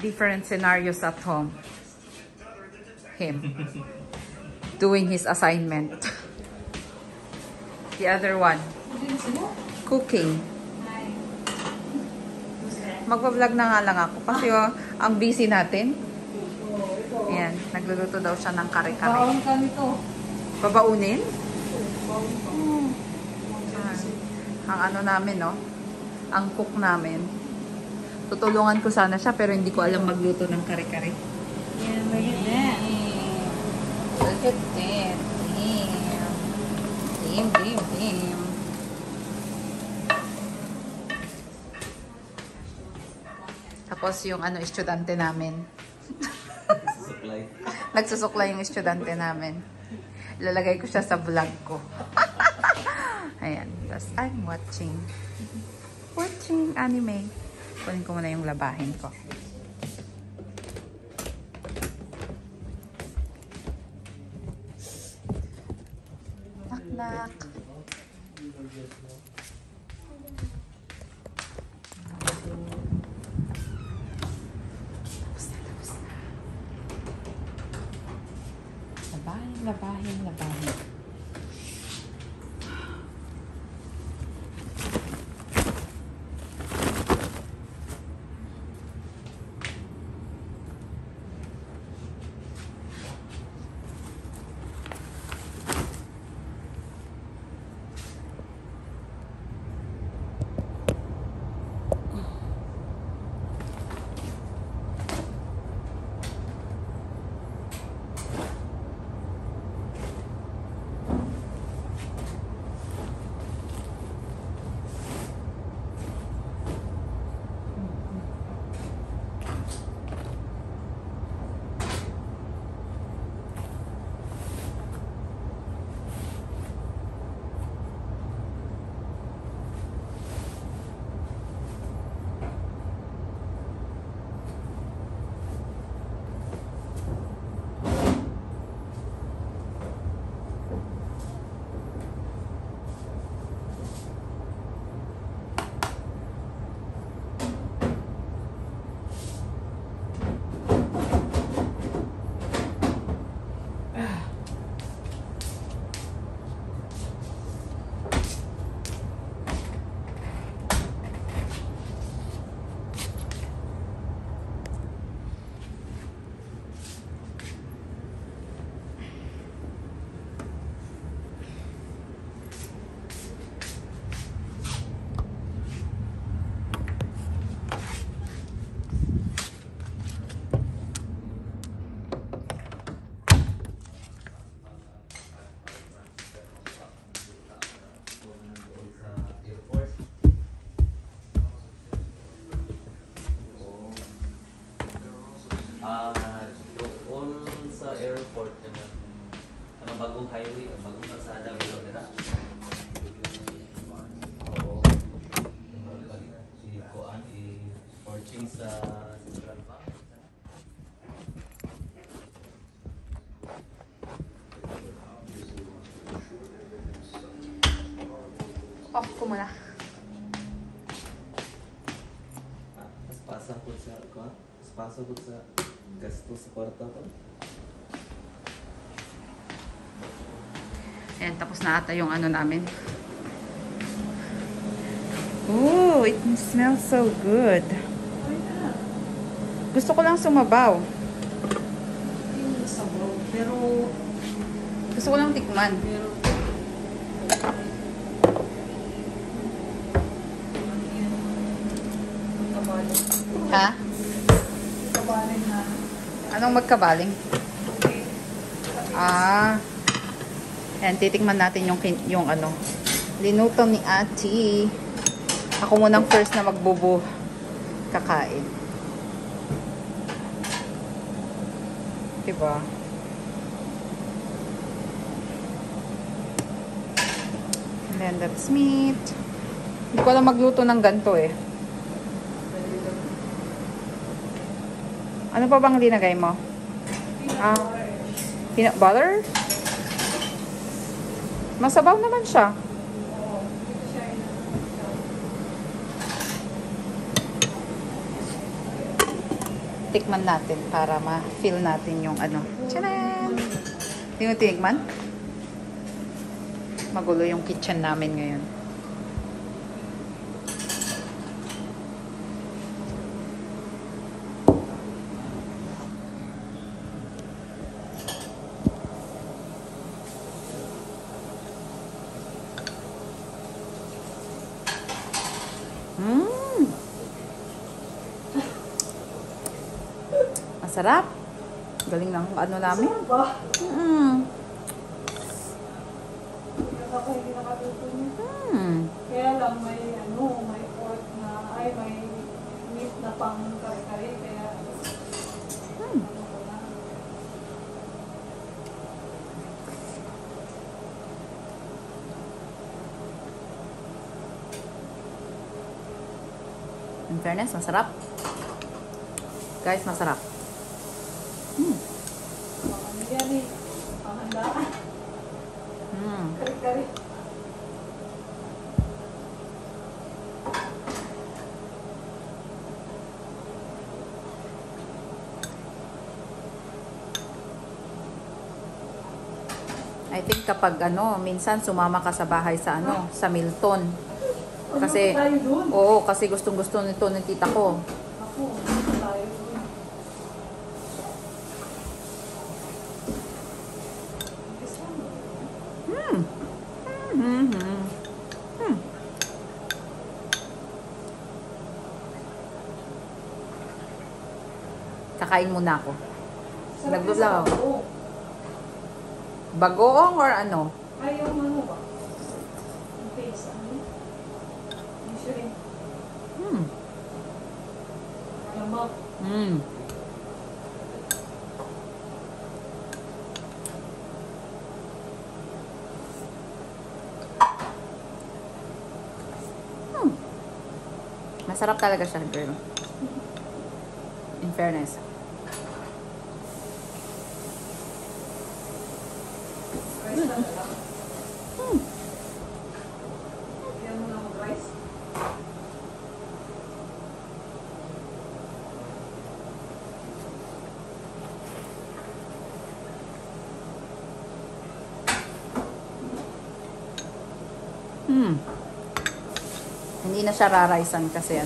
different scenarios at home. Him. Doing his assignment. The other one. Cooking. Magpa-vlog na nga lang ako. Kasi ang busy natin. Ayan. Nagluluto daw siya ng kare-kare. Baon kami to. Babaunin? Ang ano namin, no? Ang cook namin. Tutulungan ko sana siya pero hindi ko alam magluto ng kare-kare. Yeah, look at that. Look at that. Damn. Tapos yung ano, estudyante namin. Nagsusuklay yung estudyante namin. Ilalagay ko siya sa vlog ko. Ayan. Tapos I'm watching anime. Kunin ko muna yung labahin ko. Knock. Tapos na. Labahin. Doon sa airport naman, ano bagong highway, bagong kalsada below nila. Oo. Si Koan i-porching sa Central Bank. Off ko muna. Mas pasapot sa Koan? Mas pasapot sa gasto sa kwarta ko. Ayan, tapos na ata yung ano namin. Ooh, it smells so good. Gusto ko lang sumabaw. Pero Gusto ko lang tikman. Ha? kabaling na. Anong magkabaling? Ah. Ayan, titikman natin yung ano. Linuto ni Ate. Ako munang first na magbubu kakain. Diba? And then that's meat. Hindi ko alam magluto ng ganito eh. Ano pa bang linagay mo? Peanut butter? Masabaw naman siya. tikman natin para ma-feel natin yung ano. Tcharam! Hindi mo tinikman? Magulo yung kitchen namin ngayon. Mmm! Masarap. Galing ng ano namin. Saan ba? Mm. Ako hindi nakatuto niya. Mm. Kaya lang may may pork na, may meat na pang kare-kare. Kaya, Mm. ko na. In fairness, masarap. Guys, masarap. Mm. Ano yan eh, panghandaan. Mm. Kare-kare. I think kapag minsan sumama ka sa bahay sa sa Milton. Kasi, Ano tayo dun? oo, kasi gustong-gusto nito ng tita ko. Ako, ano tayo dun? Gusto mo? Mm. Mm-hmm. Mm. Kakain muna ako. Sarap Nagbablog. yung sabaw. Bagoong or ano? Ay, yung ano ba? Yung face, usually, Mm. lamang. Mm. Mm. Masarap talaga siya, girl. In fairness. Rice na lang. Kaya mo na mag-rice? Hmm. Hindi na siya raraisan kasi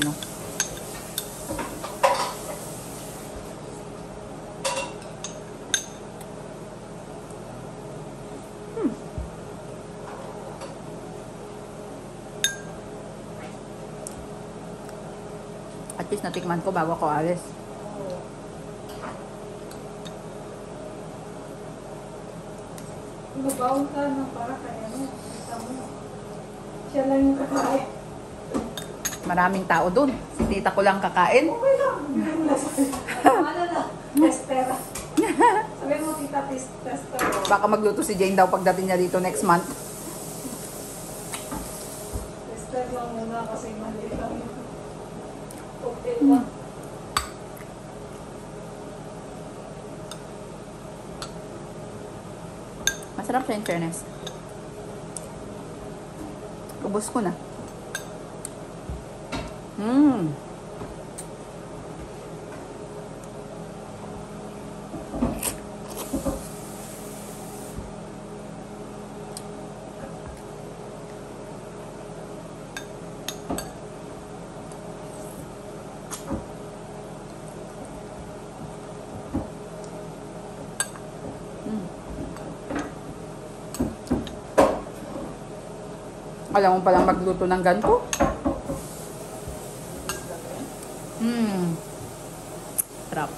Hmm. At least natikman ko bago ako alis. Oo. Nagbaon ka ng para kaya kita mo. Siya lang yung kakain. Maraming tao dun. Si tita ko lang kakain. Okay lang. Hindi mo lang sabi. Ano na? Testera. Sabi mo, tita, tester. Baka magluto si Jane daw pagdating niya dito next month. Tester lang muna kasi maliit lang yun. Okay lang. Masarap siya in fairness. Ubus ko na. Mmm. Alam mo palang magluto ng ganito? Sarap.